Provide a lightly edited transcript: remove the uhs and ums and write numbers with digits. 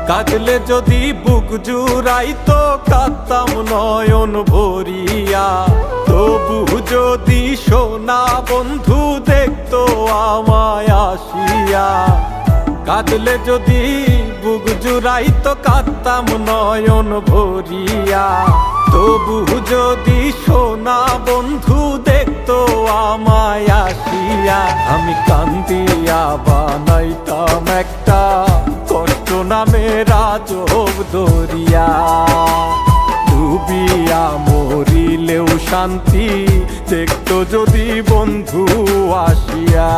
কাঁদলে যদি বুক জুড়াইতো কাঁদতাম নয়ন ভরিয়া। তবু যদি সোনা বন্ধু দেখতো আমায় আসিয়া। কাঁদলে যদি বুক জুড়াইতো কাঁদতাম নয়ন ভরিয়া। তবু যদি সোনা বন্ধু দেখতো আমায় আসিয়া। আমি কান্দিয়া বানাইতাম একটা কষ্ট নামের আজব দরিয়া। ডুবিয়া মরিলেও শান্তি দেখতো যদি বন্ধু আসিয়া।